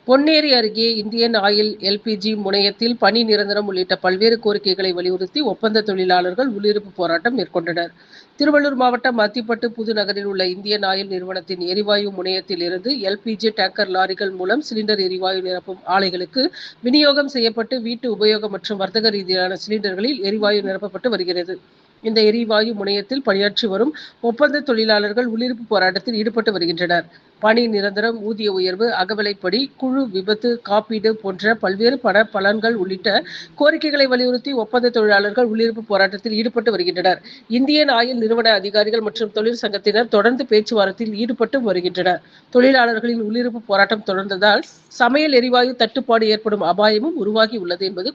பொன்னேரி அருகே Indian oil LPG முனையத்தில் பணி நிரந்தரம் உள்ளிட்ட பல்வேறு கோரிக்கைகளை வலியுறுத்தி ஒப்பந்த தொழிலாளர்கள் உள்ளிருப்பு போராட்டம் மேற்கொண்டனர். திருவள்ளூர் மாவட்டம் அத்திப்பட்டு புதுநகரில் உள்ள இந்தியன் ஆயில் நிறுவனத்தின் எரிவாயு முனையத்தில் இருந்து எல்பிஜி டேங்கர் லாரிகள் மூலம் சிலிண்டர் எரிவாயு நிரப்பும் ஆலைகளுக்கு விநியோகம் செய்யப்பட்டு வீட்டு உபயோகம் மற்றும் வர்த்தக ரீதியிலான சிலிண்டர்களில் எரிவாயு நிரப்பப்பட்டு வருகிறது. இந்த எரிவாயு முனையத்தில் பணியாற்றி வரும் ஒப்பந்த தொழிலாளர்கள் உள்ளிருப்பு போராட்டத்தில் ஈடுபட்டு வருகின்றனர். பணி நிரந்தரம், ஊதிய உயர்வு, அகவிலைப்படி, குழு விபத்து காப்பீடு போன்ற பல்வேறு பலன்கள் உள்ளிட்ட கோரிக்கைகளை வலியுறுத்தி ஒப்பந்த தொழிலாளர்கள் உள்ளிருப்பு போராட்டத்தில் ஈடுபட்டு வருகின்றனர். இந்தியன் ஆயில் நிறுவன அதிகாரிகள் மற்றும் தொழிற்சங்கத்தினர் தொடர்ந்து பேச்சுவார்த்தையில் ஈடுபட்டு வருகின்றனர். தொழிலாளர்களின் உள்ளிருப்பு போராட்டம் தொடர்ந்ததால் சமையல் எரிவாயு தட்டுப்பாடு ஏற்படும் அபாயமும் உருவாகி உள்ளது என்பது